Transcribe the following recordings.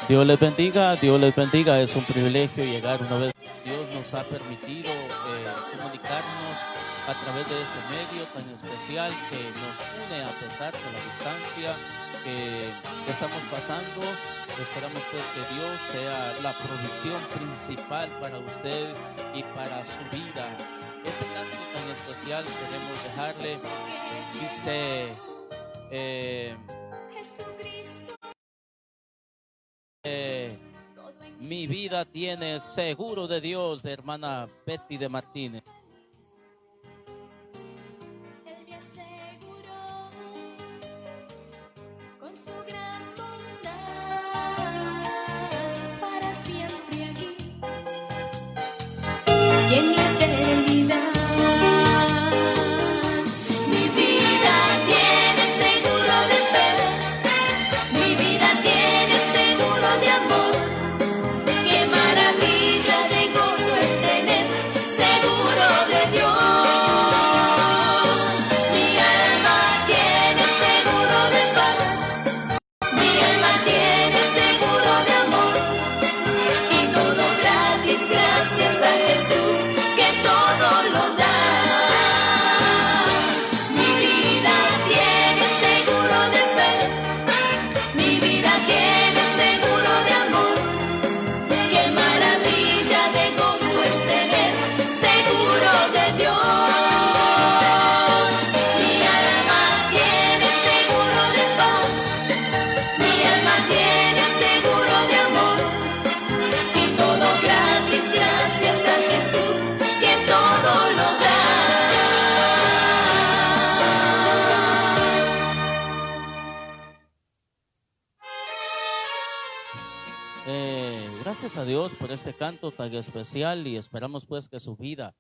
Dios les bendiga. Es un privilegio llegar una vez. Dios nos ha permitido comunicarnos a través de este medio tan especial que nos une a pesar de la distancia que estamos pasando. Esperamos pues que Dios sea la provisión principal para usted y para su vida. Este canto tan especial queremos dejarle, dice... mi vida tiene seguro de Dios, de hermana Betty de Martínez. Él me aseguró con su gran bondad para siempre aquí y en la eternidad. Mi vida tiene seguro de fe, mi vida tiene seguro de amor. Qué maravilla de gozo es tener seguro de Dios. Mi alma tiene seguro de paz, mi alma tiene seguro de amor, y todo gratis gracias a Jesús que todo lo da. Mi vida tiene seguro de fe, mi vida tiene seguro de amor. Qué maravilla de gozo es tener seguro de Dios. Mi alma tiene seguro de paz, mi alma tiene seguro de amor, y todo gratis gracias a Jesús que todo lo da. Gracias a Dios por este canto tan especial y esperamos pues que su vida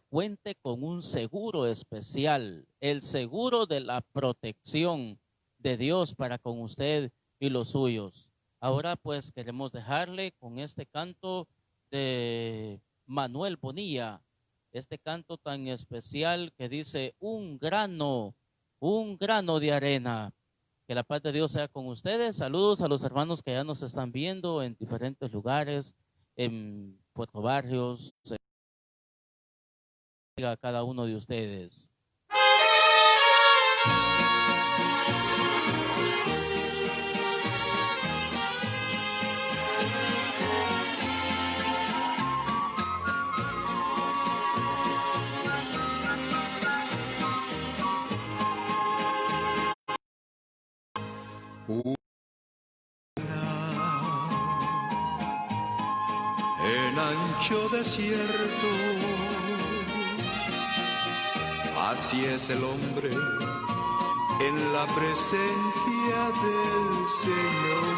cuente con un seguro especial, el seguro de la protección de Dios para con usted y los suyos. Ahora pues queremos dejarle con este canto de Manuel Bonilla, este canto tan especial que dice un grano de arena. Que la paz de Dios sea con ustedes. Saludos a los hermanos que ya nos están viendo en diferentes lugares, en Puerto Barrios, a cada uno de ustedes. En ancho desierto, así es el hombre en la presencia del Señor.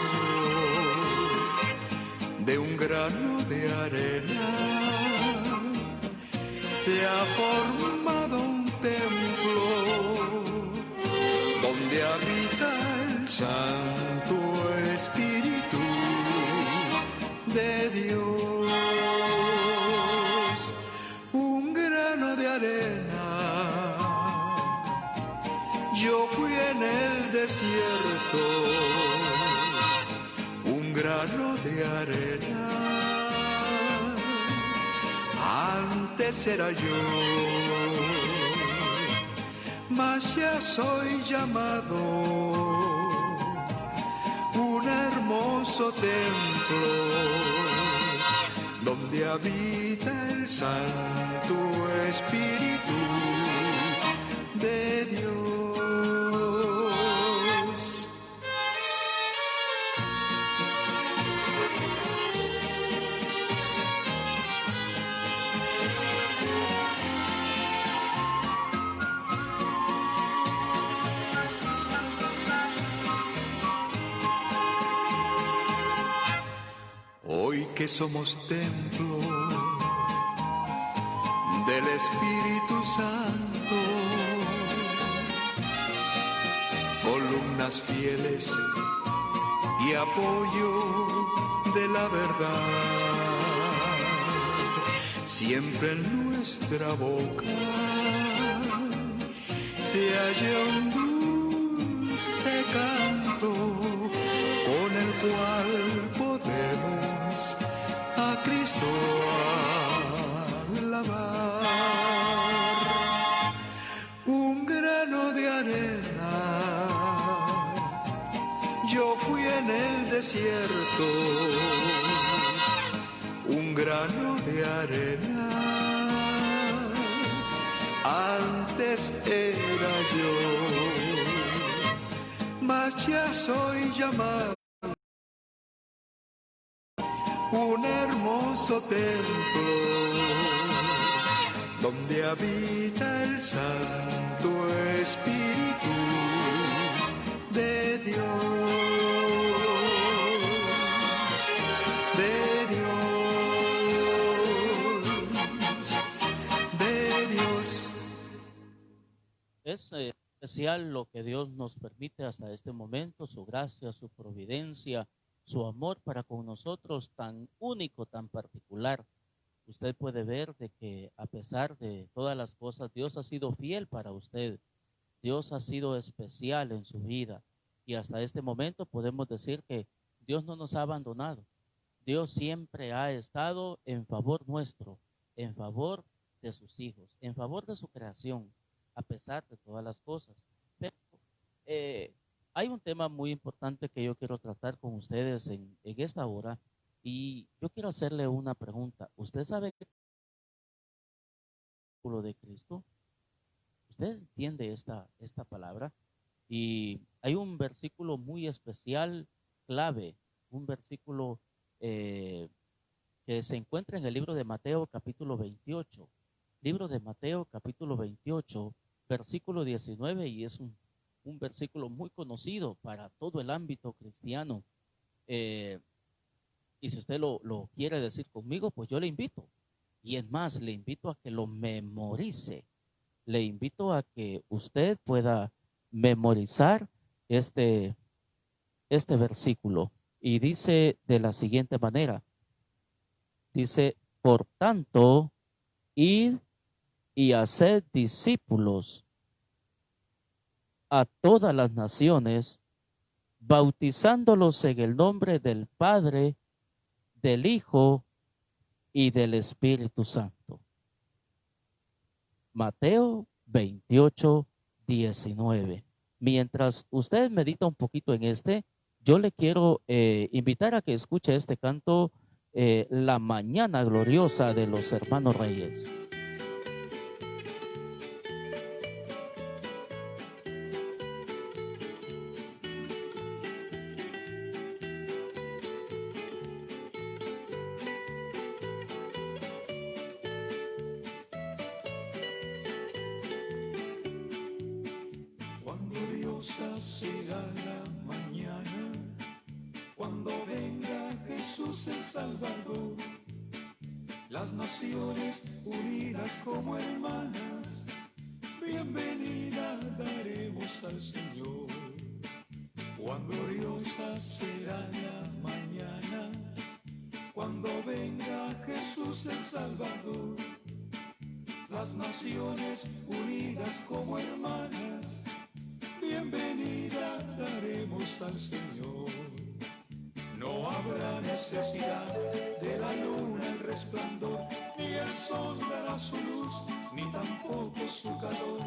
De un grano de arena se ha formado un templo donde habita el Santo Espíritu de Dios. Un grano de arena, yo fui en el desierto, un grano de arena, antes era yo, mas ya soy llamado un hermoso templo donde habita el Santo Espíritu de Dios. Hoy que somos templo del Espíritu Santo, columnas fieles y apoyo de la verdad, siempre en nuestra boca se halla un dulce canto con el cual podemos a Cristo alabar. Un grano de arena, yo fui en el desierto, un grano de arena, antes era yo, mas ya soy llamado un hermoso templo donde habita el Santo Espíritu de Dios, de Dios, de Dios. Es especial lo que Dios nos permite hasta este momento, su gracia, su providencia, su amor para con nosotros tan único, tan particular. Usted puede ver de que a pesar de todas las cosas, Dios ha sido fiel para usted. Dios ha sido especial en su vida. Y hasta este momento podemos decir que Dios no nos ha abandonado. Dios siempre ha estado en favor nuestro, en favor de sus hijos, en favor de su creación, a pesar de todas las cosas. Pero hay un tema muy importante que yo quiero tratar con ustedes en esta hora y yo quiero hacerle una pregunta. ¿Usted sabe qué es el discípulo de Cristo? ¿Usted entiende esta palabra? Y hay un versículo muy especial, clave, un versículo que se encuentra en el libro de Mateo capítulo 28. Libro de Mateo capítulo 28, versículo 19, y es un versículo muy conocido para todo el ámbito cristiano. Y si usted lo quiere decir conmigo, pues yo le invito. Y es más, le invito a que lo memorice. Le invito a que usted pueda memorizar este versículo. Y dice de la siguiente manera. Dice, por tanto, id y haced discípulos a todas las naciones, bautizándolos en el nombre del Padre, del Hijo y del Espíritu Santo. Mateo 28, 19. Mientras usted medita un poquito en yo le quiero invitar a que escuche este canto, La Mañana Gloriosa de los Hermanos Reyes. Salvador, las naciones unidas como hermanas, bienvenida daremos al Señor. Cuán gloriosa será la mañana, cuando venga Jesús el Salvador. Las naciones unidas como hermanas, bienvenida daremos al Señor. No habrá necesidad de la luna el resplandor, ni el sol dará su luz, ni tampoco su calor.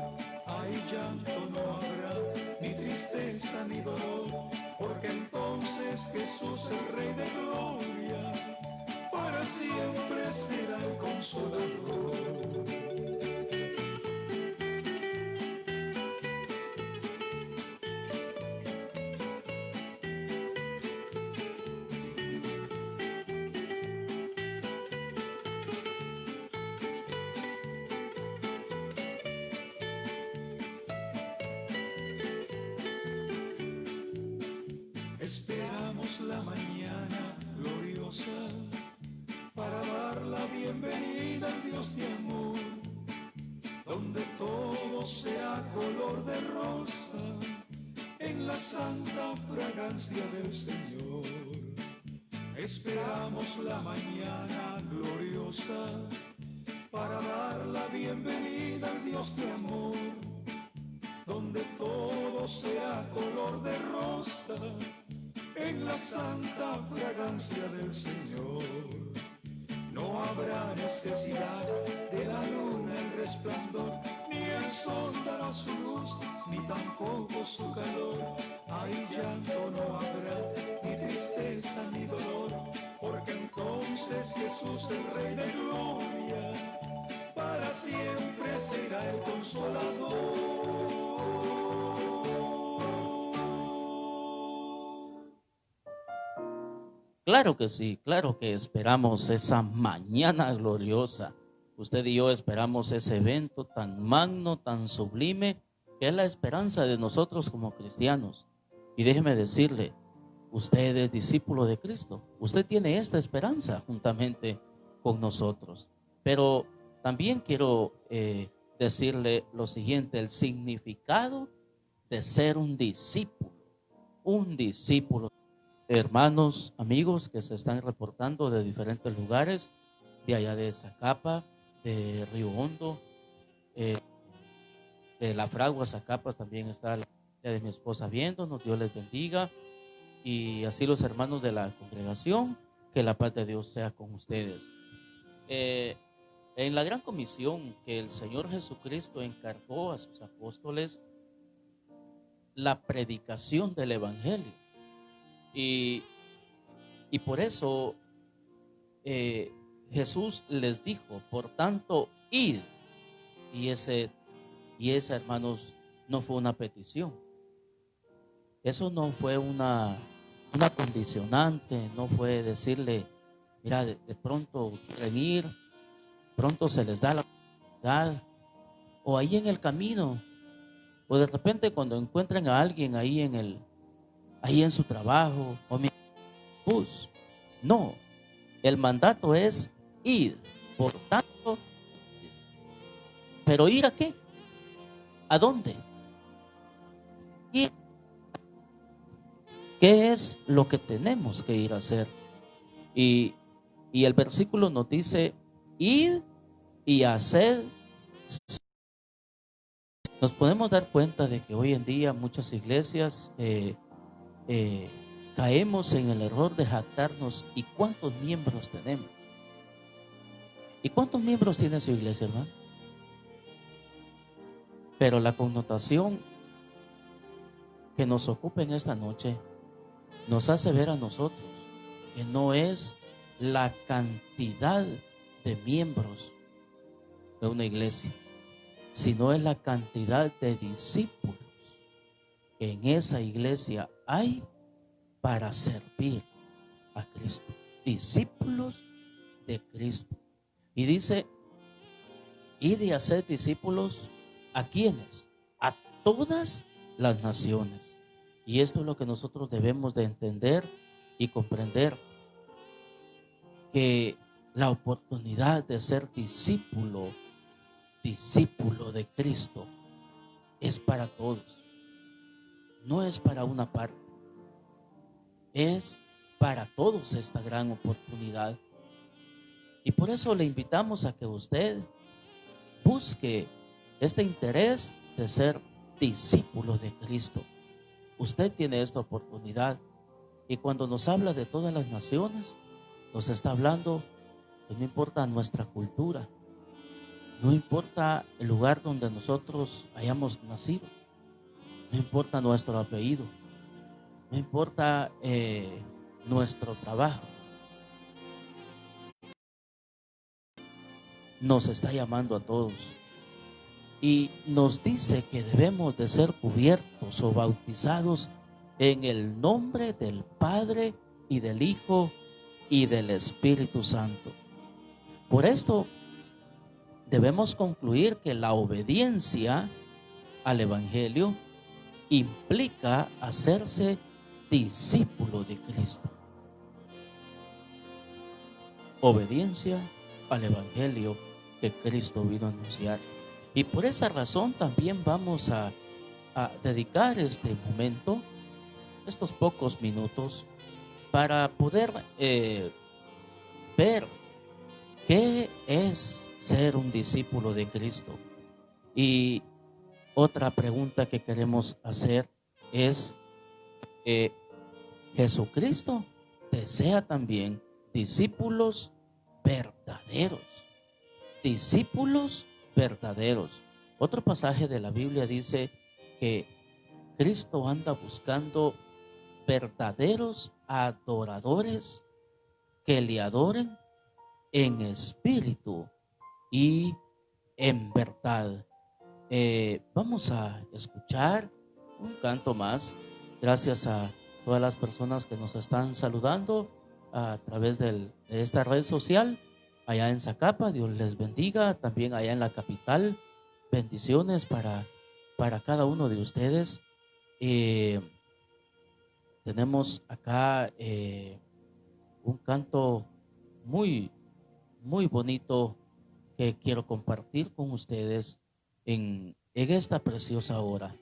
Hay llanto no habrá, ni tristeza ni dolor, porque entonces Jesús el Rey de Gloria, para siempre será el Consolador. Esperamos la mañana gloriosa para dar la bienvenida al Dios de amor, donde todo sea color de rosa en la santa fragancia del Señor. Esperamos la mañana gloriosa para dar la bienvenida al Dios de amor, donde todo sea color de rosa en la santa fragancia del Señor. No habrá necesidad de la luna el resplandor, ni el sol dará su luz, ni tampoco su calor. Hay llanto no habrá, ni tristeza ni dolor, porque entonces Jesús, el Rey de Gloria, para siempre será el Consolador. Claro que sí, claro que esperamos esa mañana gloriosa. Usted y yo esperamos ese evento tan magno, tan sublime, que es la esperanza de nosotros como cristianos. Y déjeme decirle, usted es discípulo de Cristo. Usted tiene esta esperanza juntamente con nosotros. Pero también quiero decirle lo siguiente, el significado de ser un discípulo. Un discípulo. Hermanos, amigos que se están reportando de diferentes lugares, de allá de Zacapa, de Río Hondo, de La Fragua, Zacapas, también está la de mi esposa viéndonos, Dios les bendiga, y así los hermanos de la congregación, que la paz de Dios sea con ustedes. En la gran comisión que el Señor Jesucristo encargó a sus apóstoles, la predicación del Evangelio. Y por eso Jesús les dijo, por tanto, id. Y esa, hermanos, no fue una petición. Eso no fue una condicionante, no fue decirle, mira, de pronto quieren ir, pronto se les da la oportunidad, o ahí en el camino, o de repente cuando encuentren a alguien ahí en su trabajo, o mi bus. No, el mandato es ir. Por tanto, ¿pero ir a qué? ¿A dónde? ¿Y qué es lo que tenemos que ir a hacer? Y el versículo nos dice, id y haced. Nos podemos dar cuenta de que hoy en día muchas iglesias caemos en el error de jactarnos. ¿Y cuántos miembros tenemos? ¿Y cuántos miembros tiene su iglesia, hermano? Pero la connotación que nos ocupa en esta noche nos hace ver a nosotros que no es la cantidad de miembros de una iglesia, sino es la cantidad de discípulos que en esa iglesia hay para servir a Cristo. Discípulos de Cristo. Y dice, id y hacer discípulos, ¿a quiénes? A todas las naciones. Y esto es lo que nosotros debemos de entender y comprender, que la oportunidad de ser discípulo de Cristo es para todos. No es para una parte, es para todos esta gran oportunidad. Y por eso le invitamos a que usted busque este interés de ser discípulo de Cristo. Usted tiene esta oportunidad, y cuando nos habla de todas las naciones, nos está hablando que no importa nuestra cultura, no importa el lugar donde nosotros hayamos nacido, no importa nuestro apellido, no importa nuestro trabajo. Nos está llamando a todos y nos dice que debemos de ser cubiertos o bautizados en el nombre del Padre y del Hijo y del Espíritu Santo. Por esto debemos concluir que la obediencia al Evangelio implica hacerse discípulo de Cristo. Obediencia al Evangelio que Cristo vino a anunciar. Y por esa razón también vamos a dedicar este momento, estos pocos minutos, para poder ver qué es ser un discípulo de Cristo. Y otra pregunta que queremos hacer es, Jesucristo desea también discípulos verdaderos. Discípulos verdaderos. Otro pasaje de la Biblia dice que Cristo anda buscando verdaderos adoradores que le adoren en espíritu y en verdad. Vamos a escuchar un canto más. Gracias a todas las personas que nos están saludando a través de esta red social allá en Zacapa. Dios les bendiga. También allá en la capital. Bendiciones para cada uno de ustedes. Tenemos acá un canto muy, muy bonito que quiero compartir con ustedes en esta preciosa hora.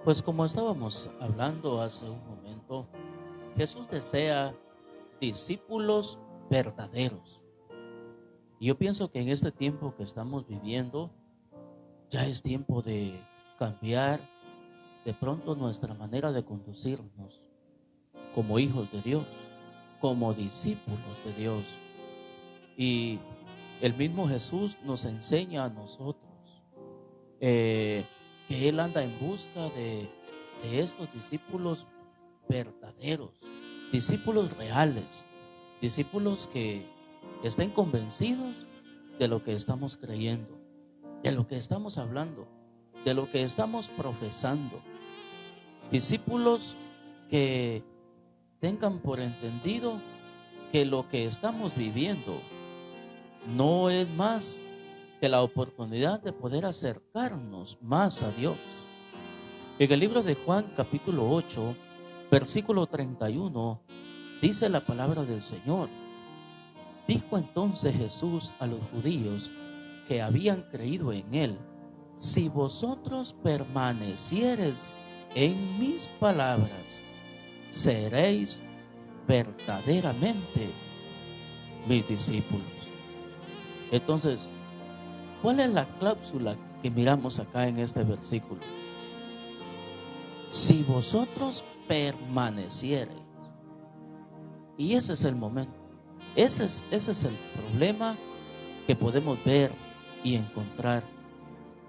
Pues como estábamos hablando hace un momento, Jesús desea discípulos verdaderos. Y yo pienso que en este tiempo que estamos viviendo, ya es tiempo de cambiar de pronto nuestra manera de conducirnos como hijos de Dios, como discípulos de Dios. Y el mismo Jesús nos enseña a nosotros que Él anda en busca de estos discípulos verdaderos, discípulos reales, Discípulos que estén convencidos de lo que estamos creyendo, de lo que estamos hablando, de lo que estamos profesando. Discípulos que tengan por entendido que lo que estamos viviendo no es más que la oportunidad de poder acercarnos más a Dios. En el libro de Juan, capítulo 8, versículo 31, dice la palabra del Señor: dijo entonces Jesús a los judíos que habían creído en él: si vosotros permaneciereis en mis palabras, seréis verdaderamente mis discípulos. Entonces, ¿cuál es la cláusula que miramos acá en este versículo? Si vosotros permaneciereis. Y ese es el momento. Ese es el problema que podemos ver y encontrar.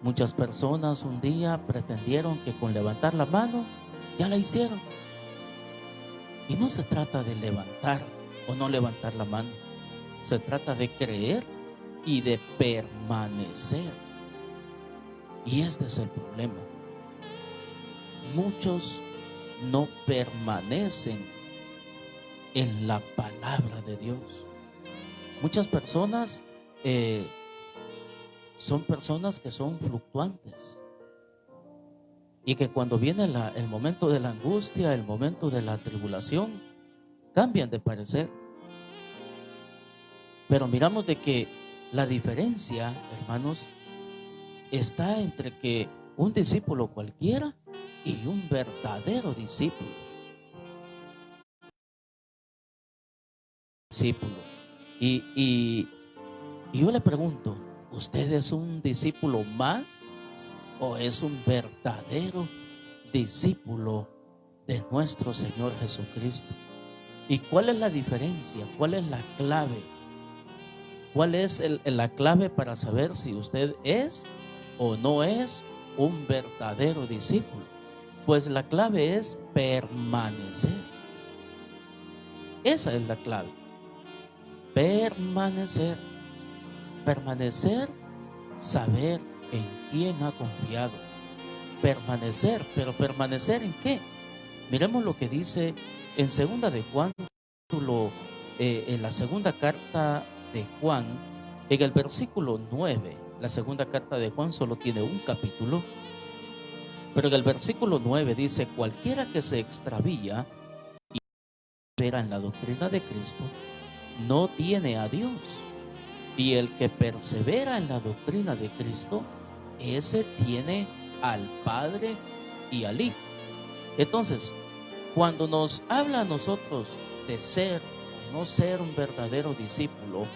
Muchas personas un día pretendieron que con levantar la mano ya la hicieron. Y no se trata de levantar o no levantar la mano. Se trata de creer y de permanecer. Y este es el problema. Muchos no permanecen en la palabra de Dios. Muchas personas son personas que son fluctuantes y que cuando viene el momento de la angustia, el momento de la tribulación, cambian de parecer. Pero miramos de que la diferencia, hermanos, está entre que un discípulo cualquiera y un verdadero discípulo. Y yo le pregunto, ¿usted es un discípulo más o es un verdadero discípulo de nuestro Señor Jesucristo? ¿Y cuál es la diferencia? ¿Cuál es la clave? ¿Cuál es la clave para saber si usted es o no es un verdadero discípulo? Pues la clave es permanecer. Esa es la clave. Permanecer. Permanecer, saber en quién ha confiado. Permanecer, pero ¿permanecer en qué? Miremos lo que dice en segunda de Juan, en la segunda carta de Juan, en el versículo 9. La segunda carta de Juan solo tiene un capítulo, pero en el versículo 9 dice: cualquiera que se extravía y persevera en la doctrina de Cristo no tiene a Dios, y el que persevera en la doctrina de Cristo, ese tiene al Padre y al Hijo. Entonces, cuando nos habla a nosotros de ser o no ser un verdadero discípulo,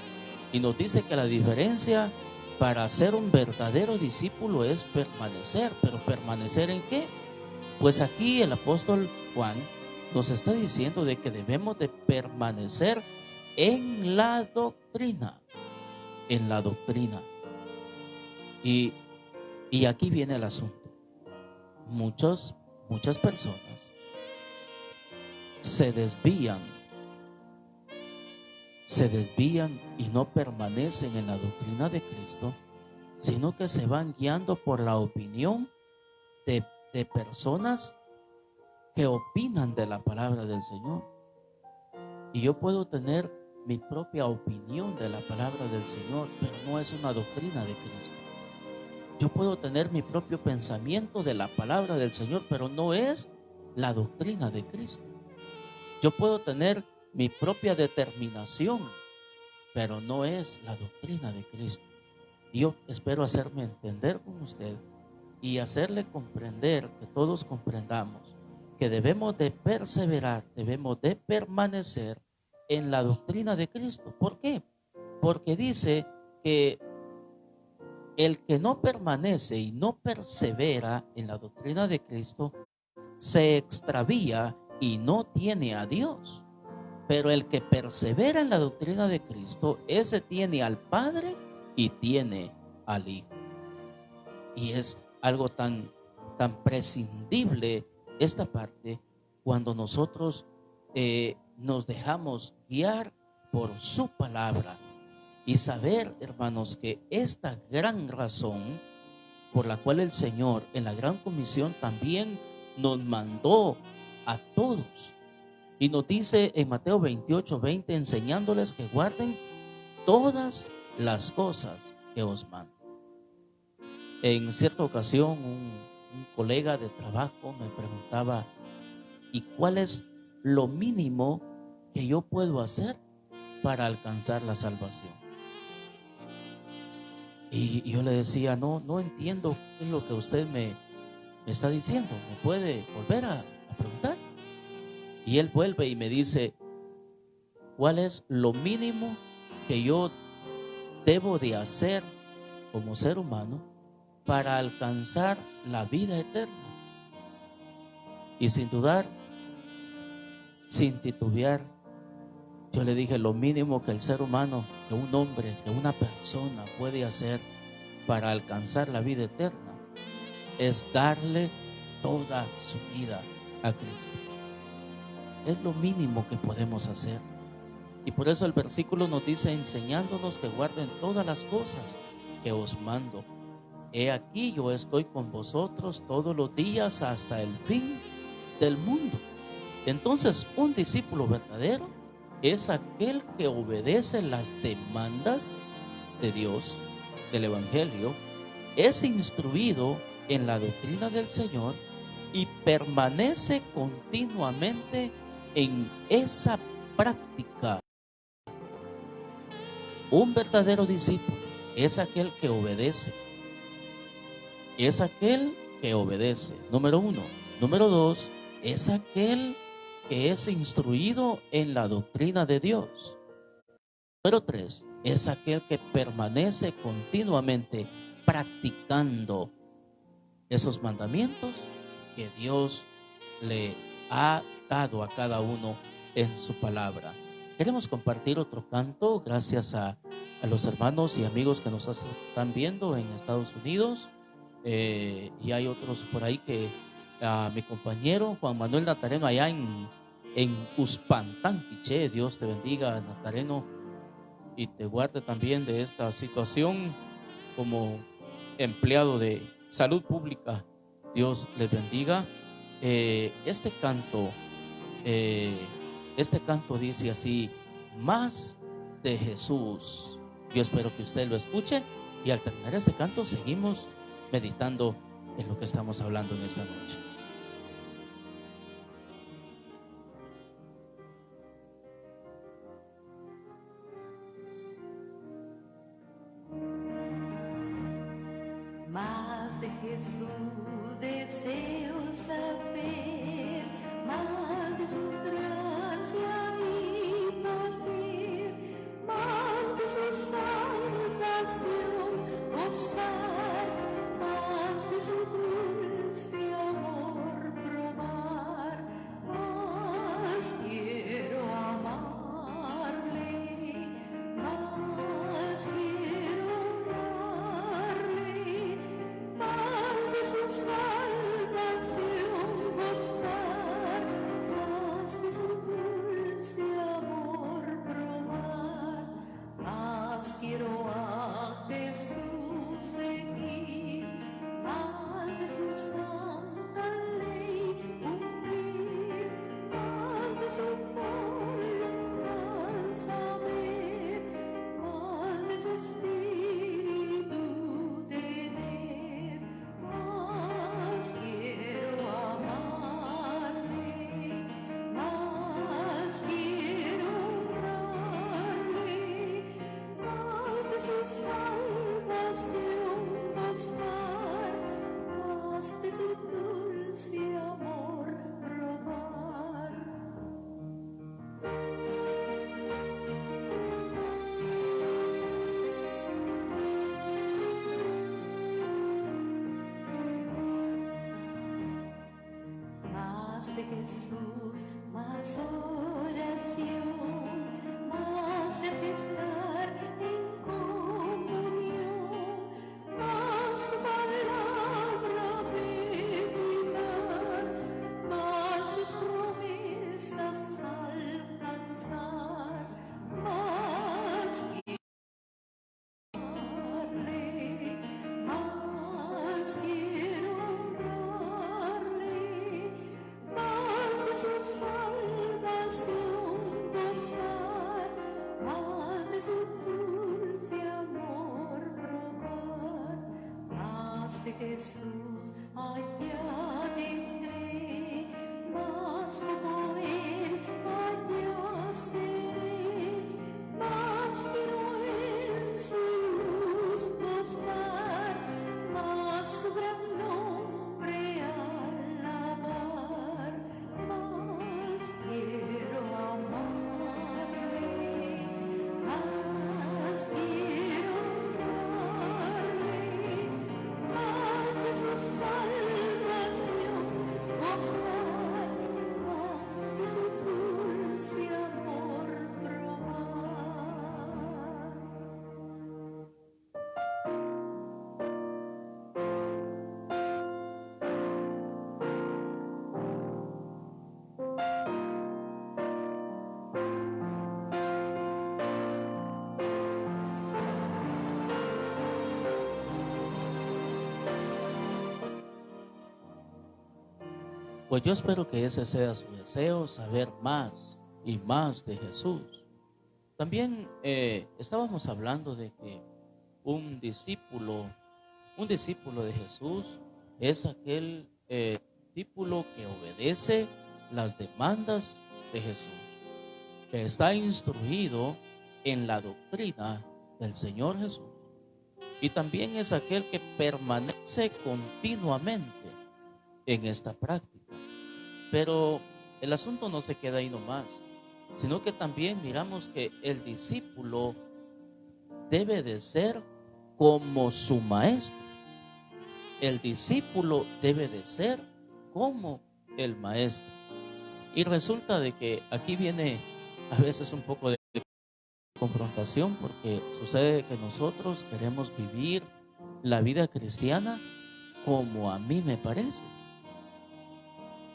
y nos dice que la diferencia para ser un verdadero discípulo es permanecer. ¿Pero permanecer en qué? Pues aquí el apóstol Juan nos está diciendo de que debemos de permanecer en la doctrina. En la doctrina. Y aquí viene el asunto. Muchas personas se desvían y no permanecen en la doctrina de Cristo, sino que se van guiando por la opinión de personas que opinan de la palabra del Señor. Y yo puedo tener mi propia opinión de la palabra del Señor, pero no es una doctrina de Cristo. Yo puedo tener mi propio pensamiento de la palabra del Señor, pero no es la doctrina de Cristo. Yo puedo tener mi propia determinación, pero no es la doctrina de Cristo. Y yo espero hacerme entender con usted y hacerle comprender, que todos comprendamos, que debemos de perseverar, debemos de permanecer en la doctrina de Cristo. ¿Por qué? Porque dice que el que no permanece y no persevera en la doctrina de Cristo se extravía y no tiene a Dios. Pero el que persevera en la doctrina de Cristo, ese tiene al Padre y tiene al Hijo. Y es algo tan prescindible esta parte cuando nosotros nos dejamos guiar por su palabra y saber, hermanos, que esta gran razón por la cual el Señor en la gran comisión también nos mandó a todos y nos dice en Mateo 28:20, enseñándoles que guarden todas las cosas que os mando. En cierta ocasión un colega de trabajo me preguntaba, ¿y cuál es lo mínimo que yo puedo hacer para alcanzar la salvación? Y yo le decía, no entiendo qué es lo que usted me está diciendo. ¿Me puede volver a preguntar? Y él vuelve y me dice, ¿cuál es lo mínimo que yo debo de hacer como ser humano para alcanzar la vida eterna? Y sin dudar, sin titubear, yo le dije, lo mínimo que el ser humano, que un hombre, que una persona puede hacer para alcanzar la vida eterna es darle toda su vida a Cristo. Es lo mínimo que podemos hacer. Y por eso el versículo nos dice, enseñándonos que guarden todas las cosas que os mando. He aquí, yo estoy con vosotros todos los días hasta el fin del mundo. Entonces, un discípulo verdadero es aquel que obedece las demandas de Dios, del Evangelio, es instruido en la doctrina del Señor y permanece continuamente en esa práctica. Un verdadero discípulo es aquel que obedece. Es aquel que obedece, número uno. Número dos, es aquel que es instruido en la doctrina de Dios. Número tres, es aquel que permanece continuamente practicando esos mandamientos que Dios le ha dado a cada uno en su palabra. Queremos compartir otro canto gracias a los hermanos y amigos que nos están viendo en Estados Unidos. Y hay otros por ahí que mi compañero Juan Manuel Natareno allá en Uspantán, Quiché. Dios te bendiga, Natareno, y te guarde también de esta situación como empleado de salud pública. Dios les bendiga. Este canto dice así: más de Jesús. Yo espero que usted lo escuche y al terminar este canto seguimos meditando en lo que estamos hablando en esta noche. Más de Jesús deseo saber, más de su gracia y poder, más de su salvación gozar, más de su dulce amor probar, más quiero amarle, más quiero honrarle, más de su salvación gozar, más de su dulce amor probar, más quiero a Jesús seguir, más de su santa ley cumplir, más de su voluntad saber, más de su espíritu tener, más quiero amarle, más quiero honrarle, más de su salvación gozar, más de su dulce amor probar. Más de Jesús, más oración, más de estar en comunión, más su palabra meditar, más sus promesas alcanzar, más Jesús, allá tendré, más como Él, allá seré, más quiero en su luz gozar, más su gran nombre alabar, más quiero amarle, más quiero honrarle, más de su salvación gozar, más de su dulce amor probar. Pues yo espero que ese sea su deseo, saber más y más de Jesús. También estábamos hablando de que un discípulo de Jesús es aquel discípulo que obedece las demandas de Jesús, que está instruido en la doctrina del Señor Jesús. Y también es aquel que permanece continuamente en esta práctica. Pero el asunto no se queda ahí nomás, sino que también miramos que el discípulo debe de ser como su maestro. El discípulo debe de ser como el maestro. Y resulta de que aquí viene a veces un poco de confrontación, porque sucede que nosotros queremos vivir la vida cristiana como a mí me parece.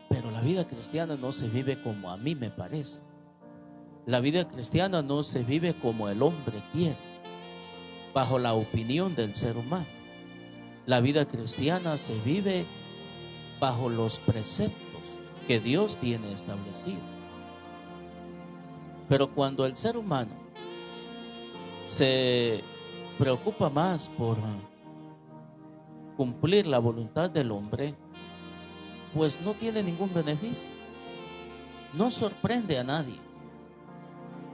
Pero la vida cristiana no se vive como a mí me parece. La vida cristiana no se vive como el hombre quiere, bajo la opinión del ser humano. La vida cristiana se vive bajo los preceptos que Dios tiene establecidos. Pero cuando el ser humano se preocupa más por cumplir la voluntad del hombre, pues no tiene ningún beneficio, no sorprende a nadie,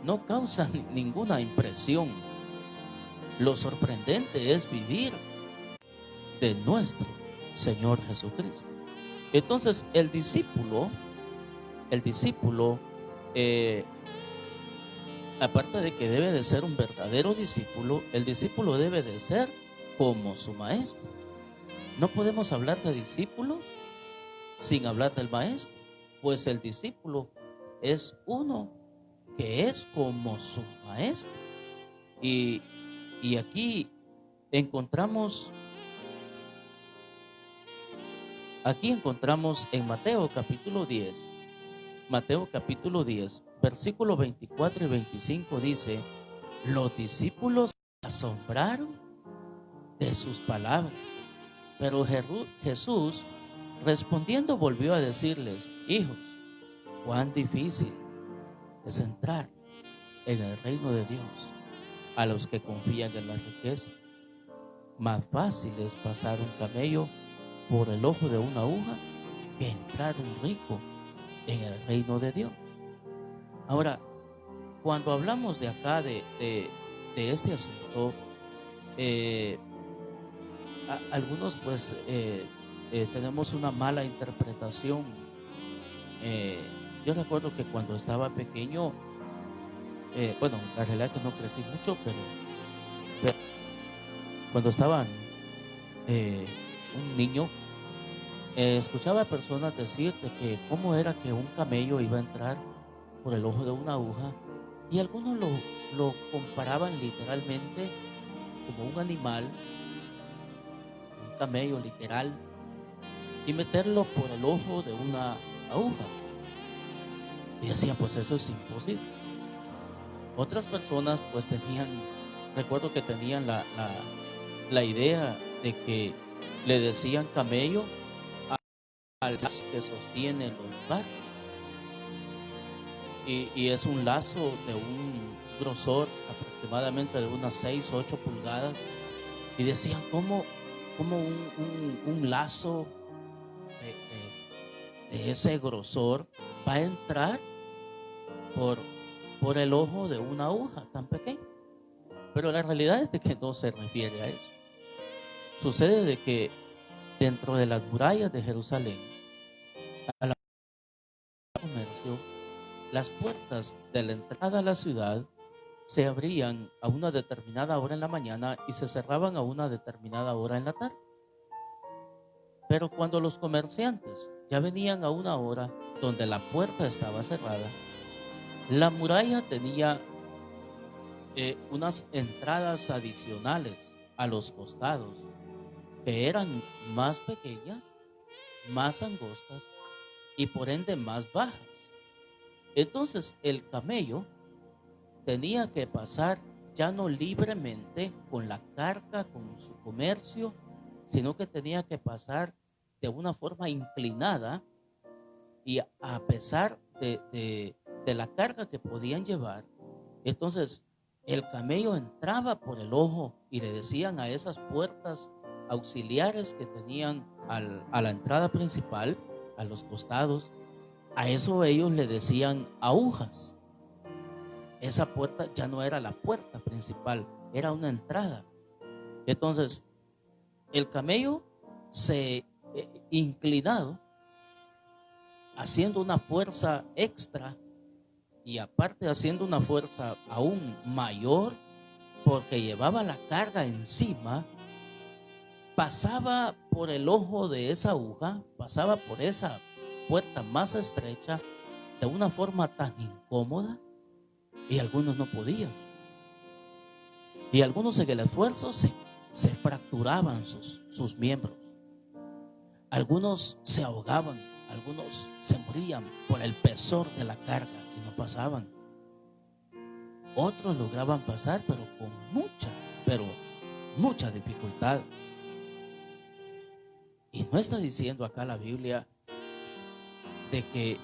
no causa ninguna impresión. Lo sorprendente es vivir de nuestro Señor Jesucristo. Entonces el discípulo, aparte de que debe de ser un verdadero discípulo, el discípulo debe de ser como su maestro. No podemos hablar de discípulos sin hablar del maestro, pues el discípulo es uno que es como su maestro. Y aquí encontramos en Mateo capítulo 10, versículos 24 y 25 dice: los discípulos se asombraron de sus palabras, pero Jesús respondiendo volvió a decirles: hijos, cuán difícil es entrar en el reino de Dios a los que confían en la riqueza. Más fácil es pasar un camello por el ojo de una aguja que entrar un rico en el reino de Dios. Ahora, cuando hablamos de acá de este asunto, algunos pues tenemos una mala interpretación. Yo recuerdo que cuando estaba pequeño, bueno, la realidad es que no crecí mucho, pero cuando estaba un niño, escuchaba a personas decir de que cómo era que un camello iba a entrar por el ojo de una aguja, y algunos lo comparaban literalmente como un animal, un camello literal, y meterlo por el ojo de una aguja. Y decían, pues eso es imposible. Otras personas pues recuerdo que tenían la idea de que le decían camello al lazo que sostiene los barcos. Y es un lazo de un grosor aproximadamente de unas 6 o 8 pulgadas. Y decían, ¿cómo como un lazo de ese grosor va a entrar por el ojo de una aguja tan pequeña. Pero la realidad es de que no se refiere a eso. Sucede de que dentro de las murallas de Jerusalén, a la comercio, las puertas de la entrada a la ciudad se abrían a una determinada hora en la mañana y se cerraban a una determinada hora en la tarde. Pero cuando los comerciantes ya venían a una hora donde la puerta estaba cerrada, la muralla tenía unas entradas adicionales a los costados que eran más pequeñas, más angostas y por ende más bajas. Entonces el camello tenía que pasar ya no libremente con la carga, con su comercio, sino que tenía que pasar de una forma inclinada, y a pesar de la carga que podían llevar, entonces el camello entraba por el ojo y le decían a esas puertas auxiliares que tenían a la entrada principal, a los costados, a eso ellos le decían agujas. Esa puerta ya no era la puerta principal, era una entrada. Entonces el camello se inclinado, haciendo una fuerza extra y aparte haciendo una fuerza aún mayor porque llevaba la carga encima, pasaba por el ojo de esa aguja, pasaba por esa puerta más estrecha de una forma tan incómoda, y algunos no podían. Y algunos en el esfuerzo se fracturaban sus miembros. Algunos se ahogaban, algunos se morían por el pesor de la carga y no pasaban. Otros lograban pasar, pero con mucha dificultad. Y no está diciendo acá la Biblia de que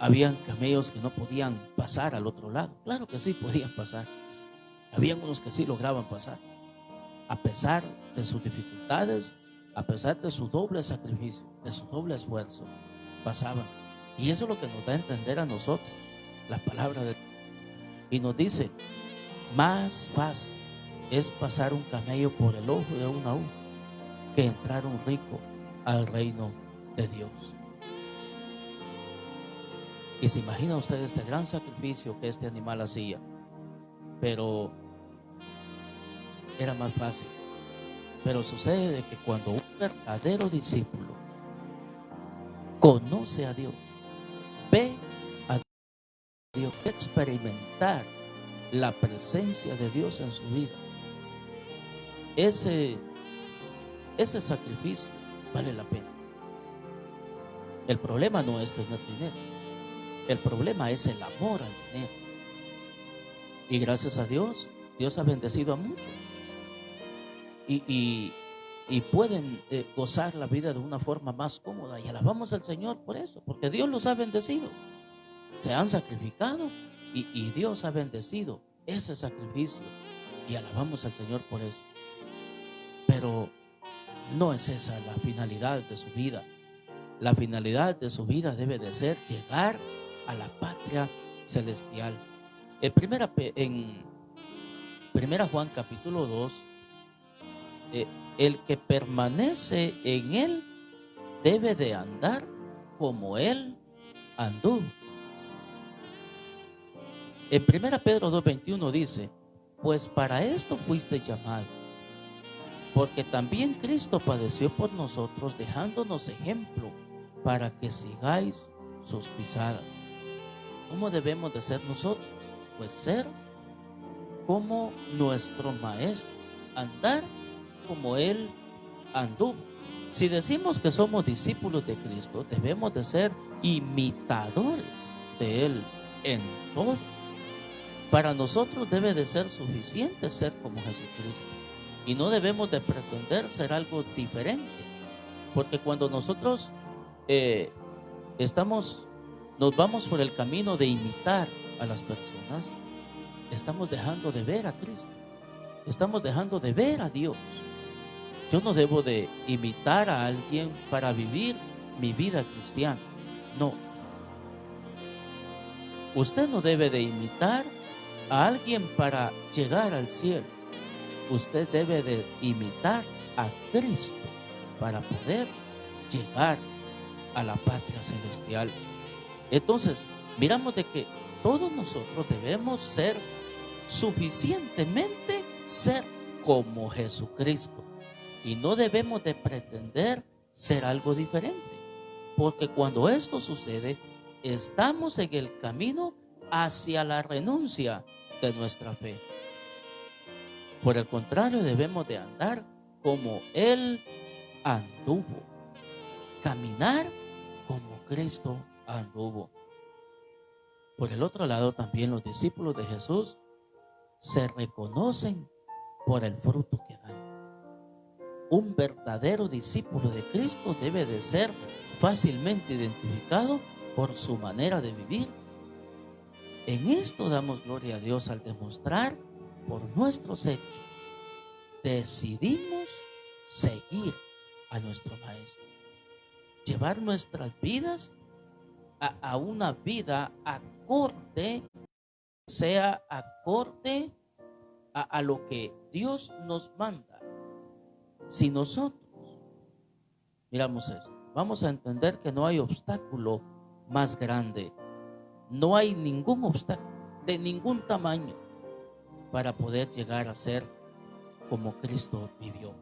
habían camellos que no podían pasar al otro lado. Claro que sí podían pasar. Habían unos que sí lograban pasar, a pesar de sus dificultades, a pesar de su doble sacrificio, de su doble esfuerzo, pasaban. Y eso es lo que nos da a entender a nosotros la palabra de Dios. Y nos dice, más fácil es pasar un camello por el ojo de una aguja que entrar un rico al reino de Dios. Y se imagina usted este gran sacrificio que este animal hacía, pero era más fácil. Pero sucede de que cuando un verdadero discípulo conoce a Dios, ve a Dios, experimentar la presencia de Dios en su vida, ese sacrificio vale la pena. El problema no es tener dinero, el problema es el amor al dinero. Y gracias a Dios, Dios ha bendecido a muchos y pueden gozar la vida de una forma más cómoda, y alabamos al Señor por eso, porque Dios los ha bendecido. Se han sacrificado y Dios ha bendecido ese sacrificio, y alabamos al Señor por eso. Pero no es esa la finalidad de su vida. La finalidad de su vida debe de ser llegar a la patria celestial. En primera Juan capítulo 2, el que permanece en él debe de andar como él anduvo. En 1 Pedro 2:21 dice, pues para esto fuiste llamados, porque también Cristo padeció por nosotros, dejándonos ejemplo para que sigáis sus pisadas. ¿Cómo debemos de ser nosotros? Pues ser como nuestro maestro, andar como él anduvo. Si decimos que somos discípulos de Cristo, debemos de ser imitadores de él en todo. Para nosotros debe de ser suficiente ser como Jesucristo, y no debemos de pretender ser algo diferente, porque cuando nosotros nos vamos por el camino de imitar a las personas, estamos dejando de ver a Cristo, estamos dejando de ver a Dios. Yo no debo de imitar a alguien para vivir mi vida cristiana. No. Usted no debe de imitar a alguien para llegar al cielo. Usted debe de imitar a Cristo para poder llegar a la patria celestial. Entonces, miramos de que todos nosotros debemos ser suficientemente ser como Jesucristo y no debemos de pretender ser algo diferente, porque cuando esto sucede, estamos en el camino hacia la renuncia de nuestra fe. Por el contrario, debemos de andar como Él anduvo, caminar como Cristo anduvo. Por el otro lado, también los discípulos de Jesús se reconocen por el fruto que dan. Un verdadero discípulo de Cristo debe de ser fácilmente identificado por su manera de vivir. En esto damos gloria a Dios al demostrar por nuestros hechos. Decidimos seguir a nuestro Maestro. Llevar nuestras vidas a una vida acorde, sea acorde a lo que Dios nos manda. Si nosotros miramos esto, vamos a entender que no hay obstáculo más grande. No hay ningún obstáculo de ningún tamaño para poder llegar a ser como Cristo vivió.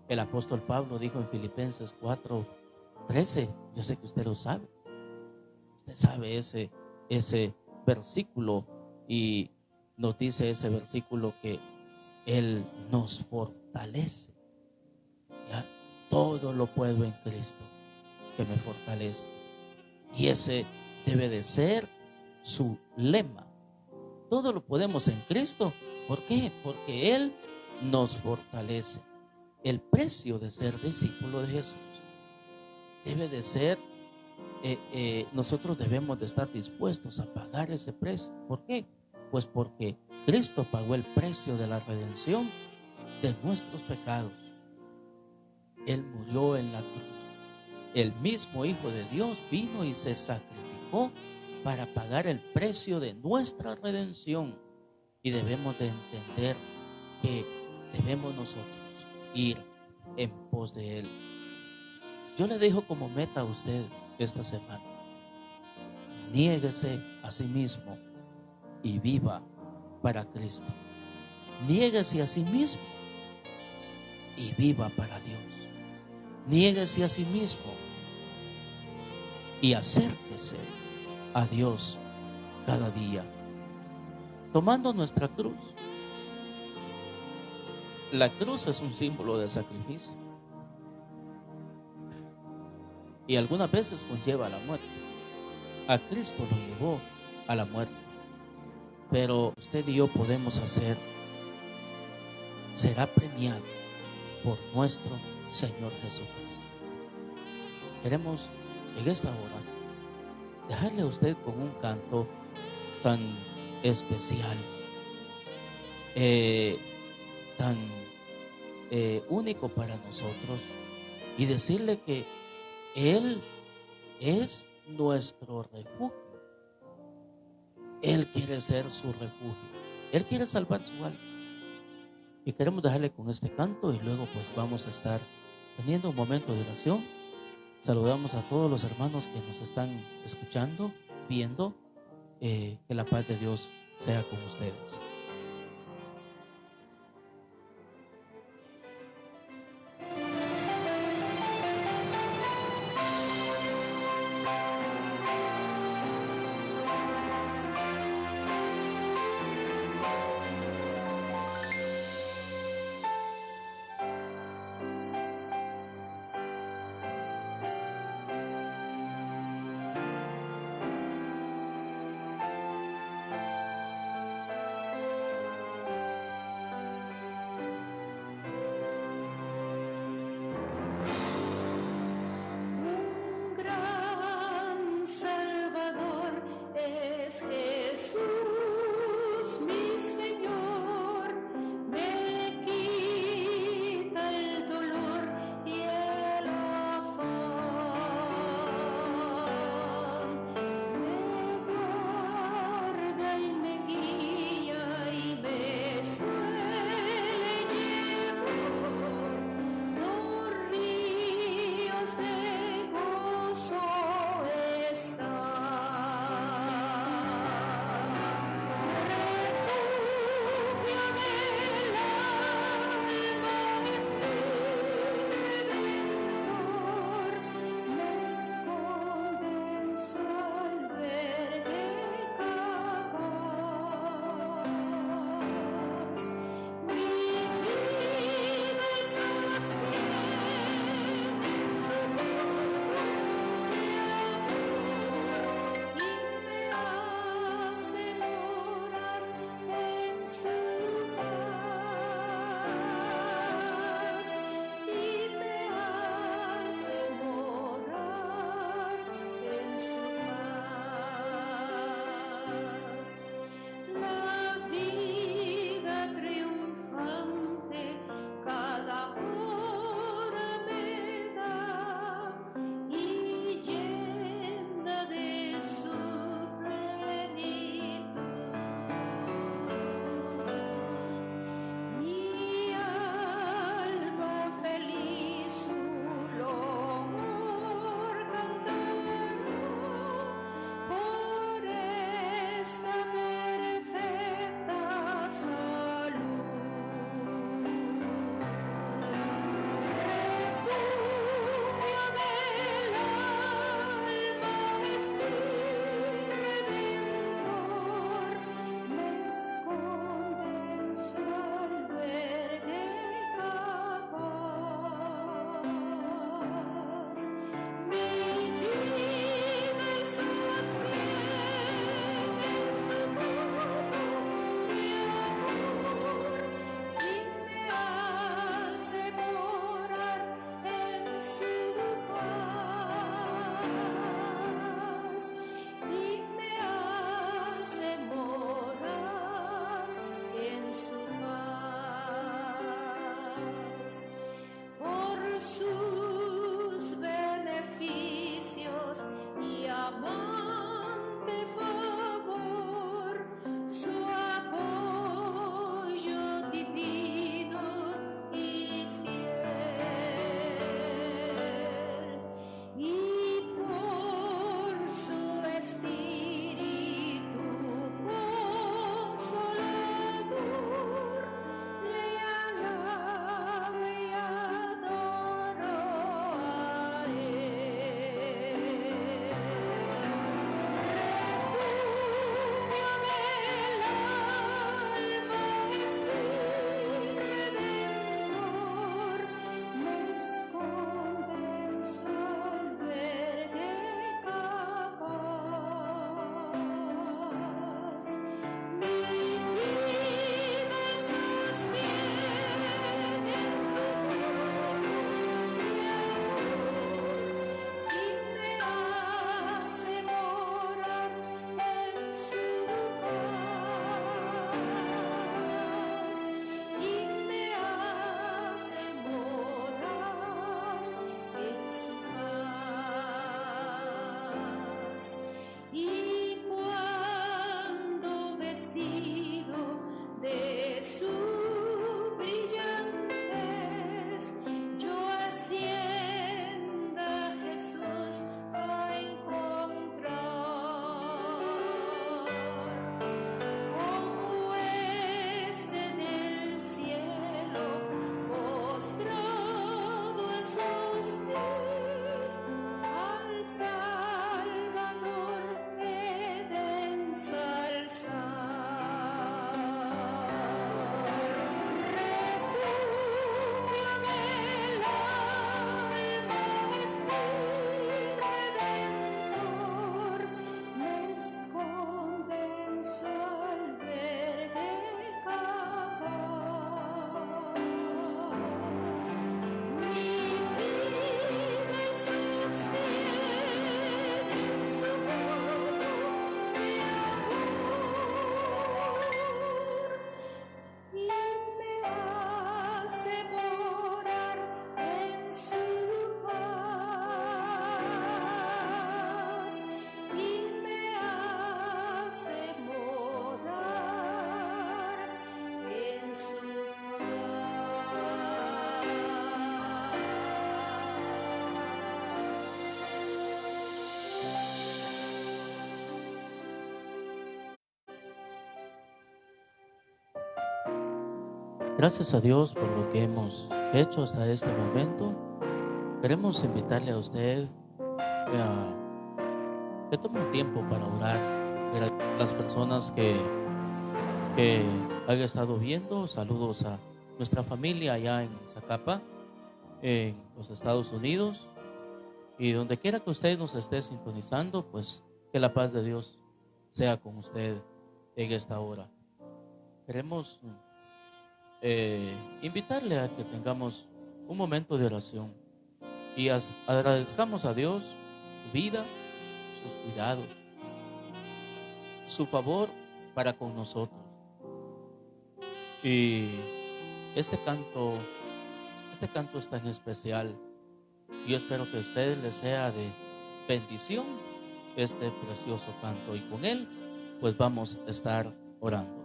El apóstol Pablo dijo en Filipenses 4:13, yo sé que usted lo sabe. Usted sabe ese versículo y nos dice ese versículo que Él nos fortalece. ¿Ya? Todo lo puedo en Cristo que me fortalece. Y ese debe de ser su lema. Todo lo podemos en Cristo. ¿Por qué? Porque Él nos fortalece. El precio de ser discípulo de Jesús debe de ser, nosotros debemos de estar dispuestos a pagar ese precio. ¿Por qué? Pues porque Cristo pagó el precio de la redención de nuestros pecados. Él murió en la cruz. El mismo Hijo de Dios vino y se sacrificó para pagar el precio de nuestra redención. Y debemos de entender que debemos nosotros ir en pos de Él. Yo le dejo como meta a usted esta semana: niéguese a sí mismo y viva para Cristo. Niéguese a sí mismo y viva para Dios. Niéguese a sí mismo y acérquese a Dios cada día, tomando nuestra cruz. La cruz es un símbolo de sacrificio y algunas veces conlleva la muerte. A Cristo lo llevó a la muerte, pero usted y yo podemos hacer, será premiado por nuestro Señor Jesucristo. Queremos en esta hora dejarle a usted con un canto tan especial, tan único para nosotros, y decirle que Él es nuestro refugio. Él quiere ser su refugio. Él quiere salvar su alma. Y queremos dejarle con este canto y luego pues vamos a estar teniendo un momento de oración. Saludamos a todos los hermanos que nos están escuchando, viendo. Que la paz de Dios sea con ustedes. Gracias a Dios por lo que hemos hecho hasta este momento. Queremos invitarle a usted que tome un tiempo para orar. A las personas que han estado viendo, saludos a nuestra familia allá en Zacapa, en los Estados Unidos, y donde quiera que usted nos esté sintonizando, pues que la paz de Dios sea con usted en esta hora. Queremos invitarle a que tengamos un momento de oración y agradezcamos a Dios su vida, sus cuidados, su favor para con nosotros. Y este canto es tan especial. Yo espero que a usted le sea de bendición este precioso canto, y con él pues vamos a estar orando.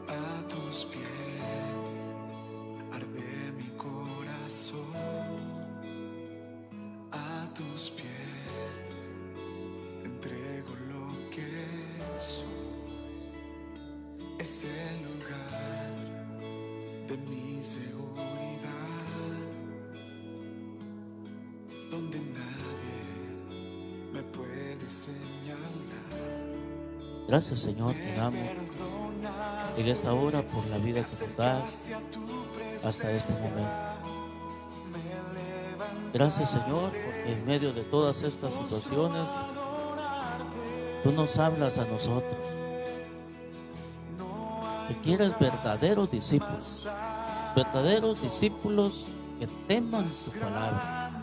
A tus pies arde mi corazón, a tus pies entrego lo que soy. Es el lugar de mi seguridad, donde nadie me puede señalar. Gracias, Señor, te damos en esta hora por la vida que nos das hasta este momento. Gracias, Señor, porque en medio de todas estas situaciones tú nos hablas a nosotros, que quieres verdaderos discípulos que teman tu palabra,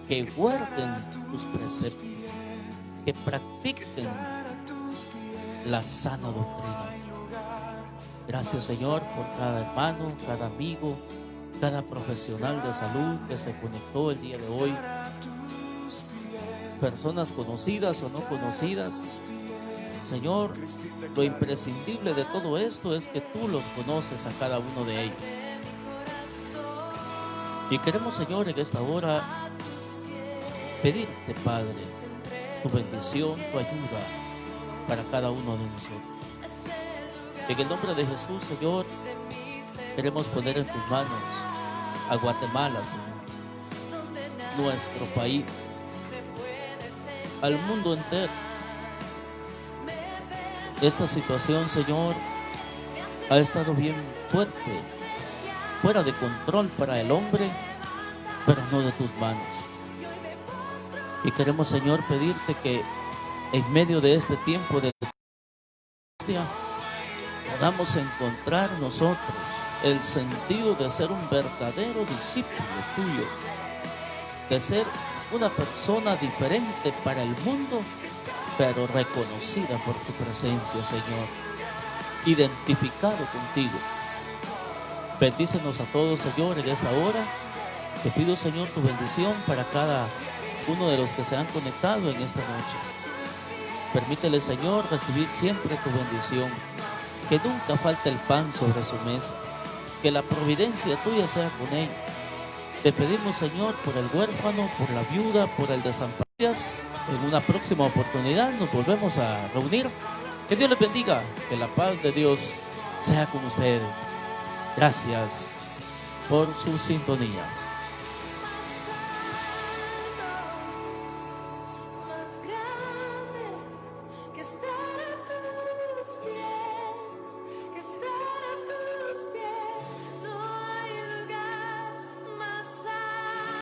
que guarden tus preceptos, que practiquen la sana doctrina. Gracias, Señor, por cada hermano, cada amigo, cada profesional de salud que se conectó el día de hoy. Personas conocidas o no conocidas. Señor, lo imprescindible de todo esto es que tú los conoces a cada uno de ellos. Y queremos, Señor, en esta hora pedirte, Padre, tu bendición, tu ayuda para cada uno de nosotros. En el nombre de Jesús, Señor, queremos poner en tus manos a Guatemala, Señor, nuestro país, al mundo entero. Esta situación, Señor, ha estado bien fuerte, fuera de control para el hombre, pero no de tus manos. Y queremos, Señor, pedirte que en medio de este tiempo de angustia podamos encontrar nosotros el sentido de ser un verdadero discípulo tuyo, de ser una persona diferente para el mundo, pero reconocida por tu presencia, Señor, identificado contigo. Bendícenos a todos, Señor, en esta hora. Te pido, Señor, tu bendición para cada uno de los que se han conectado en esta noche. Permítele, Señor, recibir siempre tu bendición, que nunca falte el pan sobre su mesa, que la providencia tuya sea con él. Te pedimos, Señor, por el huérfano, por la viuda, por el desamparado. En una próxima oportunidad nos volvemos a reunir. Que Dios les bendiga, que la paz de Dios sea con ustedes. Gracias por su sintonía.